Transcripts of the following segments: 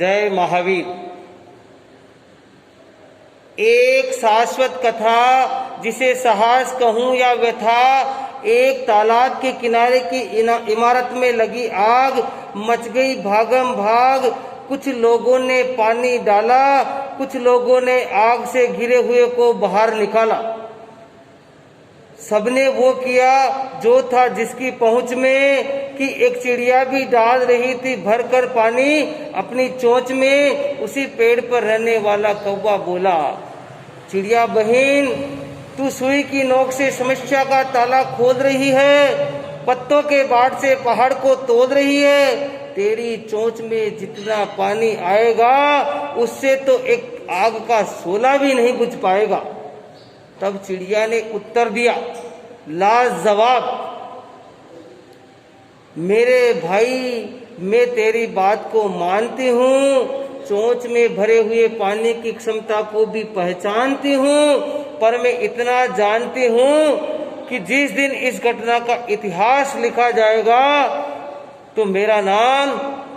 जय महावीर। एक शाश्वत कथा जिसे साहस कहूं या व्यथा, एक तालाब के किनारे की इमारत में लगी आग, मच गई भागम भाग। कुछ लोगों ने पानी डाला, कुछ लोगों ने आग से घिरे हुए को बाहर निकाला। सबने वो किया जो था जिसकी पहुंच में, कि एक चिड़िया भी डाल रही थी भरकर पानी अपनी चोंच में। उसी पेड़ पर रहने वाला कौवा बोला, चिड़िया बहन, तू सुई की नोक से समस्या का ताला खोल रही है, पत्तों के बाढ़ से पहाड़ को तोड़ रही है। तेरी चोंच में जितना पानी आएगा उससे तो एक आग का शोला भी नहीं बुझ पाएगा। तब चिड़िया ने उत्तर दिया, लाजवाब, मेरे भाई, मैं तेरी बात को मानती हूँ, चोंच में भरे हुए पानी की क्षमता को भी पहचानती हूँ, पर मैं इतना जानती हूँ कि जिस दिन इस घटना का इतिहास लिखा जाएगा तो मेरा नाम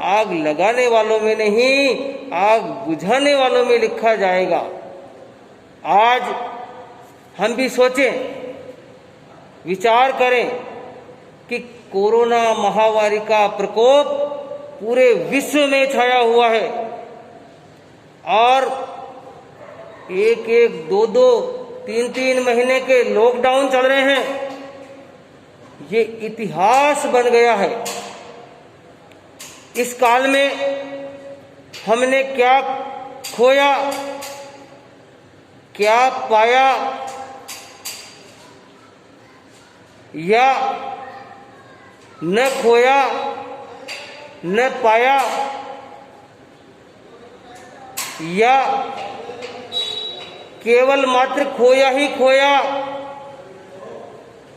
आग लगाने वालों में नहीं, आग बुझाने वालों में लिखा जाएगा। आज हम भी सोचें, विचार करें कि कोरोना महामारी का प्रकोप पूरे विश्व में छाया हुआ है और एक एक, दो दो, तीन तीन महीने के लॉकडाउन चल रहे हैं। ये इतिहास बन गया है। इस काल में हमने क्या खोया, क्या पाया, या न खोया न पाया, या केवल मात्र खोया ही खोया।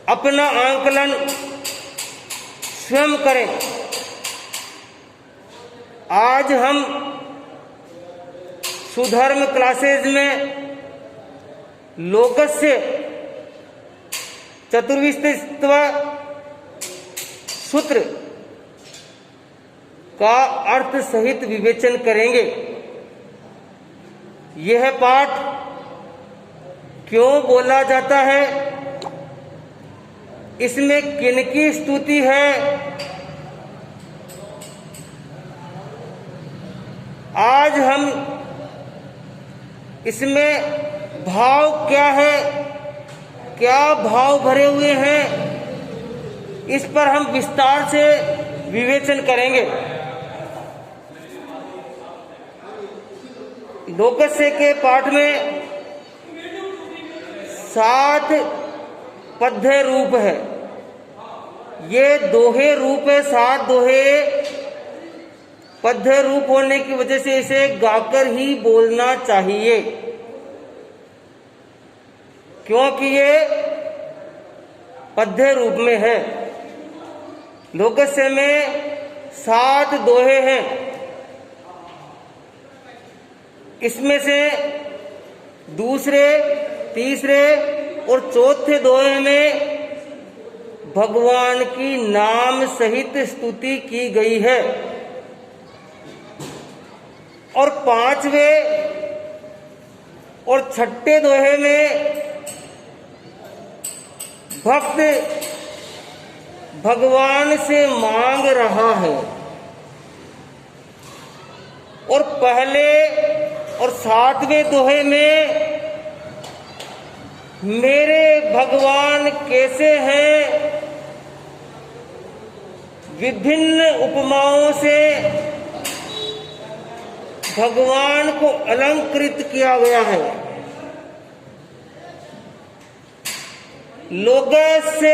अपना आंकलन स्वयं करें। आज हम सुधर्म क्लासेज में लोकस्य चतुर्विंशतित्व सूत्र का अर्थ सहित विवेचन करेंगे। यह पाठ क्यों बोला जाता है, इसमें किनकी स्तुति है, आज हम इसमें भाव क्या है, क्या भाव भरे हुए हैं, इस पर हम विस्तार से विवेचन करेंगे। लोकस्य के पाठ में 7 पद्य रूप है। ये दोहे रूप है, 7 दोहे पद्य रूप होने की वजह से इसे गाकर ही बोलना चाहिए, क्योंकि ये पद्य रूप में है। लोकस्य में 7 दोहे हैं। इसमें से दूसरे, तीसरे और चौथे दोहे में भगवान की नाम सहित स्तुति की गई है और 5वें और 6ठे दोहे में भक्त भगवान से मांग रहा है और पहले और 7वें दोहे में मेरे भगवान कैसे हैं, विभिन्न उपमाओं से भगवान को अलंकृत किया गया है। लोकस्य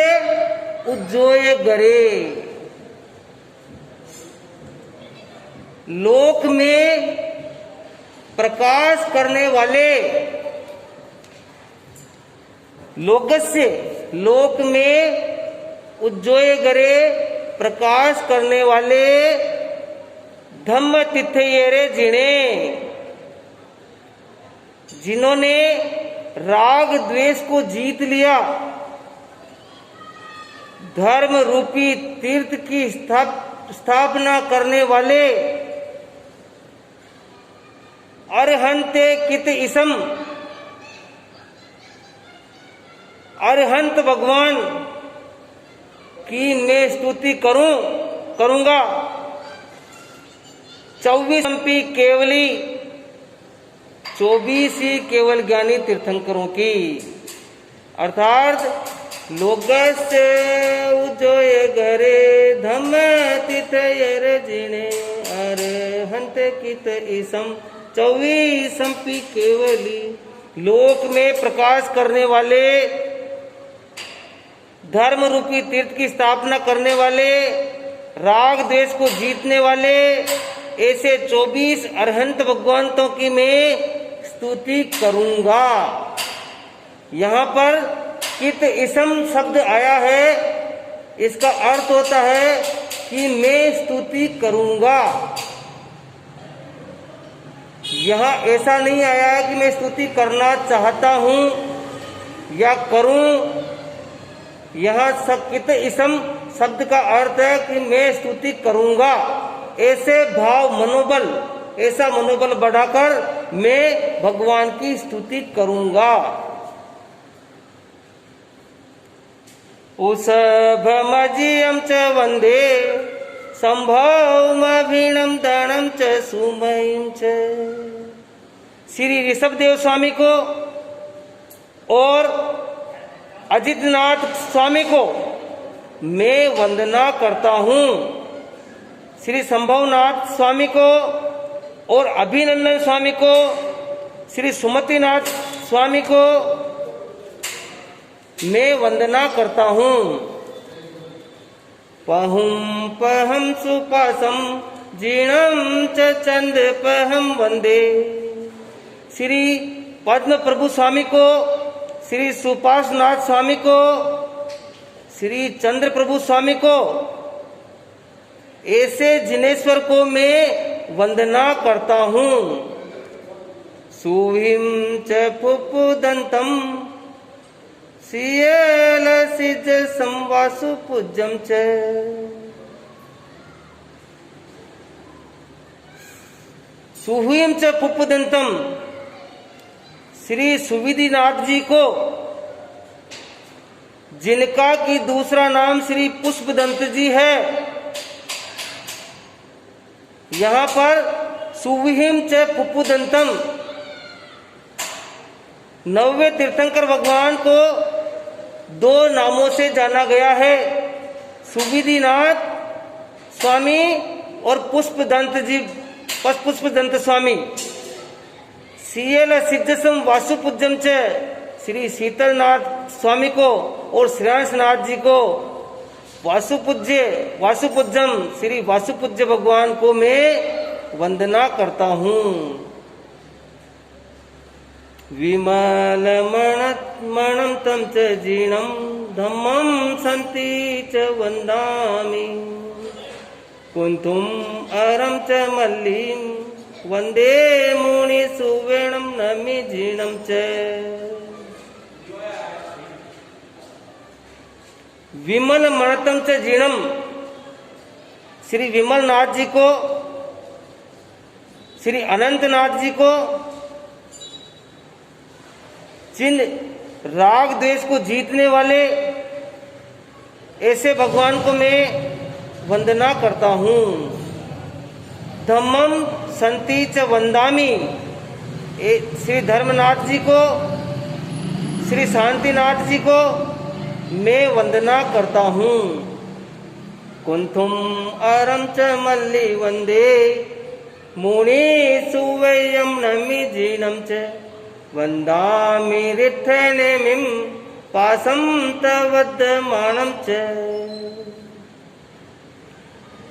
उज्जोय गरे, लोक में प्रकाश करने वाले, लोकस्य लोक में उज्जोय गरे प्रकाश करने वाले, धम्म तिथयेरे जिणे, जिन्होंने राग द्वेष को जीत लिया, धर्म रूपी तीर्थ की स्थापना करने वाले, अर्हन्ते कित इसम, अरहंत भगवान की मैं स्तुति करूंगा। 24 केवली, 24 ही केवल ज्ञानी तीर्थंकरों की, अर्थात लोकस्य उजोय घरे धम तिथयर जिणे अरहंत कित इसम 24 केवली। लोक में प्रकाश करने वाले, धर्म रूपी तीर्थ की स्थापना करने वाले, राग द्वेष को जीतने वाले ऐसे 24 अरहंत भगवंतों की मैं स्तुति करूंगा। यहाँ पर कित इसम शब्द आया है, इसका अर्थ होता है कि मैं स्तुति करूंगा। यहाँ ऐसा नहीं आया है कि मैं स्तुति करना चाहता हूं या करूं। यहाँ कित इसम शब्द का अर्थ है कि मैं स्तुति करूंगा। ऐसे भाव मनोबल, ऐसा मनोबल बढ़ाकर मैं भगवान की स्तुति करूंगा। उषभमजियं च वंदे संभवमभिनं दानं च सुमयं च। श्री ऋषभदेव स्वामी को और अजितनाथ स्वामी को मैं वंदना करता हूँ। श्री संभवनाथ स्वामी को और अभिनंदन स्वामी को, श्री सुमतिनाथ स्वामी को मैं वंदना करता हूँ। पहुं पहम सुपासम जीर्णम च चंद पहम वंदे। श्री पद्म प्रभु स्वामी को, श्री सुपासनाथ स्वामी को, श्री चंद्र प्रभु स्वामी को, ऐसे जिनेश्वर को मैं वंदना करता हूँ। सुहिम च पुपुदंतम सियल सिज संवासु पूज्यम च। सुहुम च पुपुदंतम, श्री सुविधिनाथ जी को, जिनका की दूसरा नाम श्री पुष्पदंत जी है। यहाँ पर सुविहिम च पुपुदंतम, 90 तीर्थंकर भगवान को 2 नामों से जाना गया है, सुविधिनाथ स्वामी और पुष्पदंत जी, पुष्पदंत स्वामी। सीयल सिद्धसम वासुपूज्यम च, श्री शीतलनाथ स्वामी को और श्रेयांशनाथ जी को वासुपूज्यम श्री वासुपूज्य भगवान को मैं वंदना करता हूँ। विमल मणम तम च जीर्णम धम्मं संति च वंदामि। कुंतुम अरम च मल्लिम वंदे मुनि सुवेणम नमि जीर्णम च। विमल मणतम च जीर्णम, श्री विमलनाथ जी को, श्री अनंतनाथ जी को, जिन राग द्वेष को जीतने वाले ऐसे भगवान को मैं वंदना करता हूँ। धम्मम संति च वंदामि, श्री धर्मनाथ जी को, श्री शांतिनाथ जी को मैं वंदना करता हूँ। कुंथुम अरम च मल्ली वंदे मुनि सुवयम नमि जीर्णम च। वंदामि रिठ्ठनेमिं पासं तवद्यमानं च।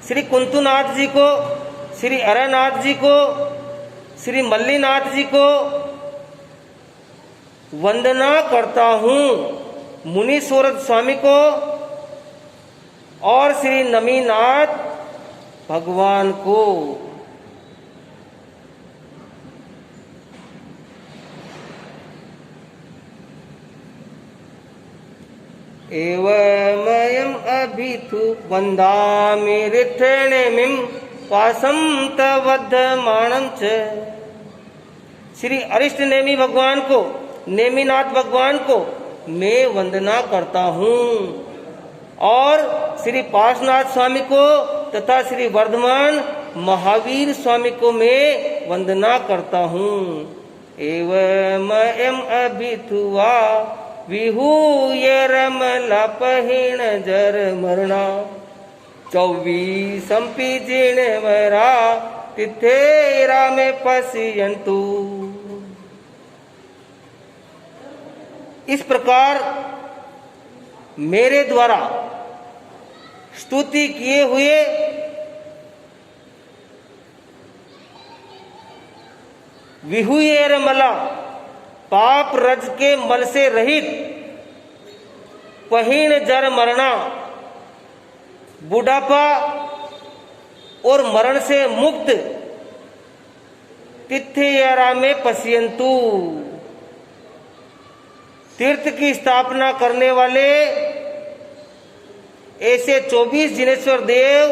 श्री कुंतुनाथ जी को, श्री अरनाथ जी को, श्री मल्लीनाथ जी को वंदना करता हूँ। मुनीश्वर स्वामी को और श्री नमीनाथ भगवान को। एवमयम् अभितु वन्दामि रिठ्ठनेमिं पासं तवद्यमानं च। श्री अरिष्ट नेमि भगवान को, नेमिनाथ भगवान को मैं वंदना करता हूँ और श्री पार्श्वनाथ स्वामी को तथा श्री वर्धमान महावीर स्वामी को मैं वंदना करता हूँ। एवं अभिथुआ विहूय रमला पहिण जर मरणा 24 संपीजिण वरा तिथेरा में पसियंतु। इस प्रकार मेरे द्वारा स्तुति किए हुए विहुएर मला पाप रज के मल से रहित, पहिण जर मरना बुढ़ापा और मरण से मुक्त, तिथ्यरा में पश्यंतु तीर्थ की स्थापना करने वाले ऐसे 24 जिनेश्वर देव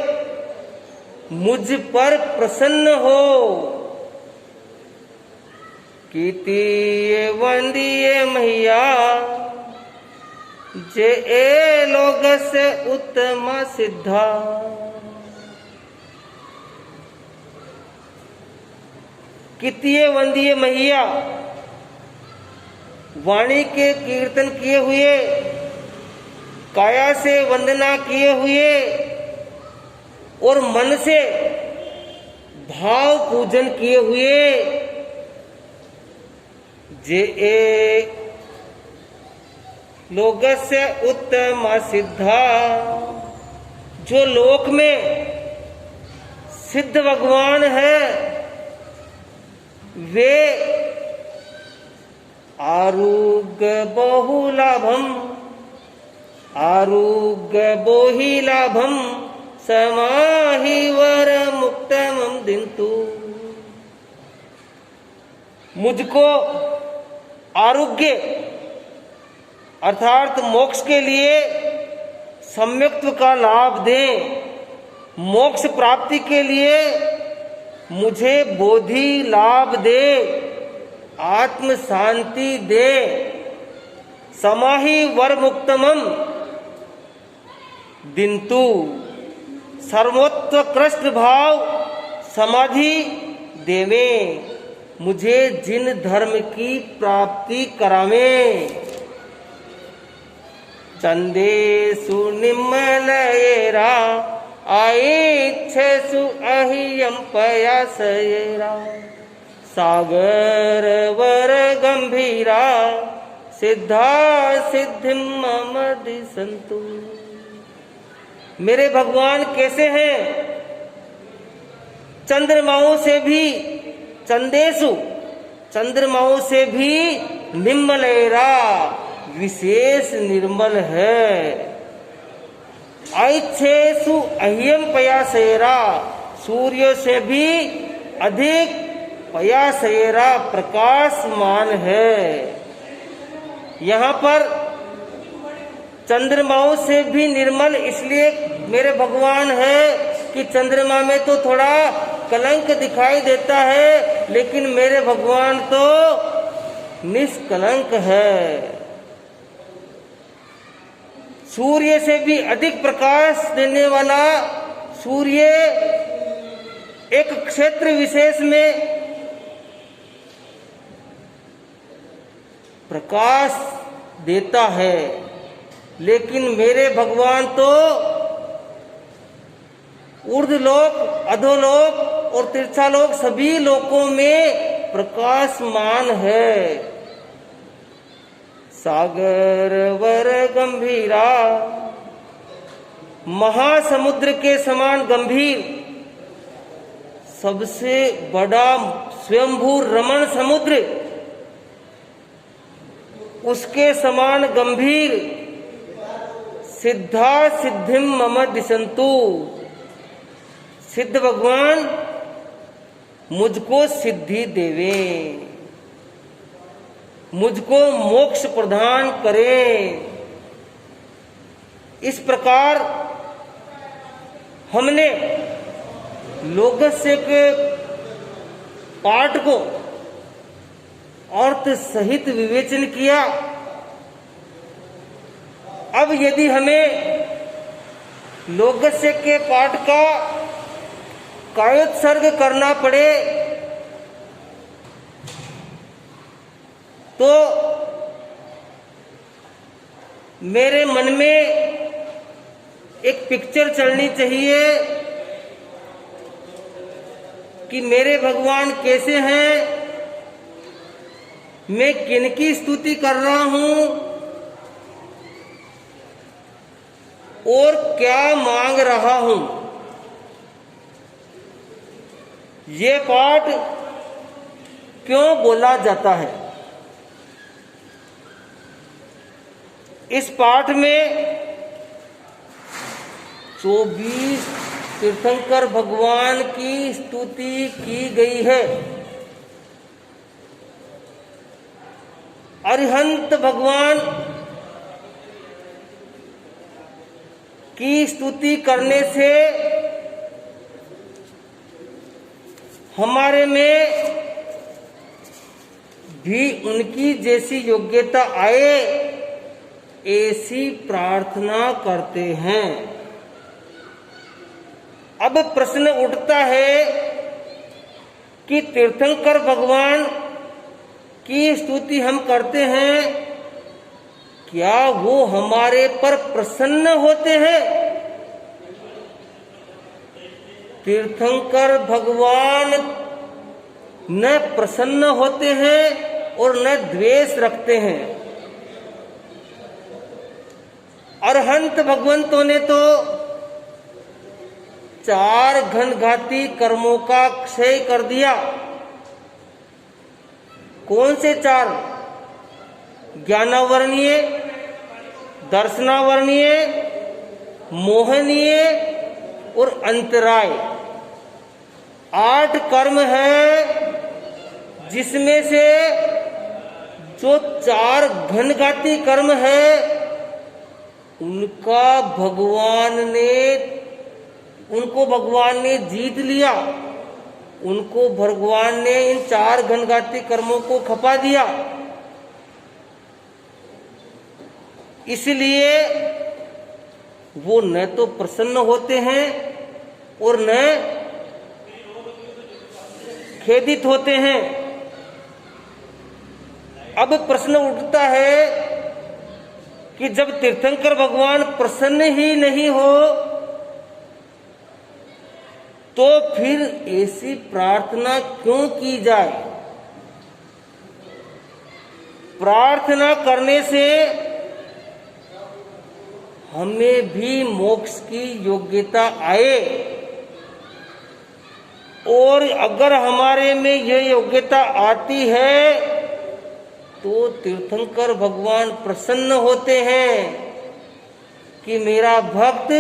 मुझ पर प्रसन्न हो। कीर्तिये वंदिये मैया जे ए लोग से उत्तम सिद्धा। कीर्तिये वंदिये मैया, वाणी के कीर्तन किए हुए, काया से वंदना किए हुए और मन से भाव पूजन किए हुए जे ए लोकस्य उत्तम सिद्धा, जो लोक में सिद्ध भगवान है वे आरोग्य बहुलाभम, आरोग्य बोहिलाभम समाहि वर मुक्तमं दिन्तु। मुझको आरोग्य अर्थात मोक्ष के लिए सम्यक्त्व का लाभ दे, मोक्ष प्राप्ति के लिए मुझे बोधि लाभ दे, आत्म शांति दे, समाहि वर मुक्तमम दिन्तु, सर्वोत्कृष्ट भाव समाधि देवे, मुझे जिन धर्म की प्राप्ति करावे। चंदेषु निम्मलयेरा आइच्छसु अहियं पयासयेरा, सागर वर गंभीरा सिद्धा सिद्धिं मम दिशन्तु। मेरे भगवान कैसे हैं? चंद्रमाओं से भी, चंदेशु चंद्रमाओं से भी निम्मलेरा विशेष निर्मल है। ऐच्छेषु अह्यम पयासेरा, सूर्य से भी अधिक पयासेरा प्रकाशमान है। यहाँ पर चंद्रमाओं से भी निर्मल इसलिए मेरे भगवान है कि चंद्रमा में तो थोड़ा कलंक दिखाई देता है, लेकिन मेरे भगवान तो निष्कलंक है। सूर्य से भी अधिक प्रकाश देने वाला सूर्य एक क्षेत्र विशेष में प्रकाश देता है, लेकिन मेरे भगवान तो ऊर्ध्वलोक, अधोलोक और तीर्थालोक सभी लोकों में प्रकाशमान है। सागर वर गंभीरा, महासमुद्र के समान गंभीर, सबसे बड़ा स्वयंभू रमण समुद्र, उसके समान गंभीर सिद्धा सिद्धिम मम दिशन्तु। सिद्ध भगवान मुझको सिद्धि देवे, मुझको मोक्ष प्रदान करे। इस प्रकार हमने लोकस्य के पाठ को अर्थ सहित विवेचन किया। अब यदि हमें लोकस्य के पाठ का कायोत्सर्ग करना पड़े तो मेरे मन में एक पिक्चर चलनी चाहिए कि मेरे भगवान कैसे हैं, मैं किनकी स्तुति कर रहा हूं और क्या मांग रहा हूं। ये पाठ क्यों बोला जाता है? इस पाठ में 24 तीर्थंकर भगवान की स्तुति की गई है। अरिहंत भगवान की स्तुति करने से हमारे में भी उनकी जैसी योग्यता आए, ऐसी प्रार्थना करते हैं। अब प्रश्न उठता है कि तीर्थंकर भगवान की स्तुति हम करते हैं, क्या वो हमारे पर प्रसन्न होते हैं? तीर्थंकर भगवान न प्रसन्न होते हैं और न द्वेष रखते हैं। अरहंत भगवंतों ने तो 4 घनघाती कर्मों का क्षय कर दिया। कौन से 4? ज्ञानावर्णीय, दर्शनावर्णीय, मोहनीय और अंतराय। 8 कर्म हैं जिसमें से जो 4 घनघाती कर्म हैं उनको भगवान ने जीत लिया। उनको भगवान ने इन 4 घनघाती कर्मों को खपा दिया। इसलिए वो न तो प्रसन्न होते हैं और न खेदित होते हैं। अब प्रश्न उठता है कि जब तीर्थंकर भगवान प्रसन्न ही नहीं हो तो फिर ऐसी प्रार्थना क्यों की जाए? प्रार्थना करने से हमें भी मोक्ष की योग्यता आए, और अगर हमारे में यह योग्यता आती है तो तीर्थंकर भगवान प्रसन्न होते हैं कि मेरा भक्त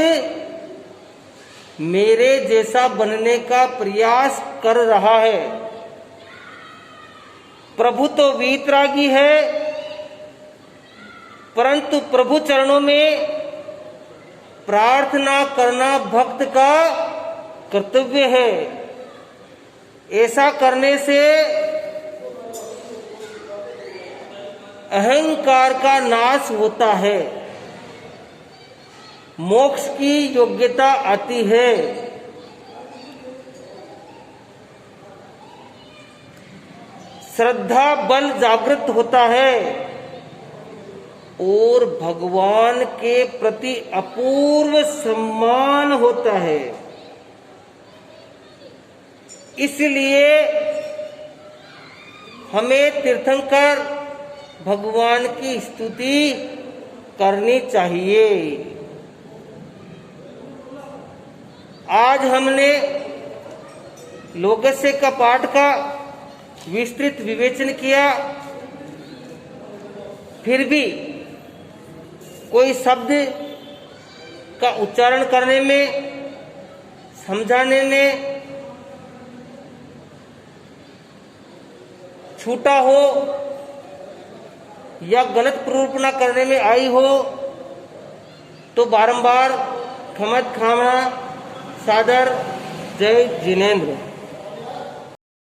मेरे जैसा बनने का प्रयास कर रहा है। प्रभु तो वीतरागी है, परंतु प्रभु चरणों में प्रार्थना करना भक्त का कर्तव्य है। ऐसा करने से अहंकार का नाश होता है, मोक्ष की योग्यता आती है। श्रद्धा बल जागृत होता है और भगवान के प्रति अपूर्व सम्मान होता है। इसलिए हमें तीर्थंकर भगवान की स्तुति करनी चाहिए। आज हमने लोकस्य का पाठ का विस्तृत विवेचन किया, फिर भी कोई शब्द का उच्चारण करने में, समझाने में छूटा हो या गलत प्ररूपणा करने में आई हो तो बारंबार क्षमा सादर। जय जिनेंद्र।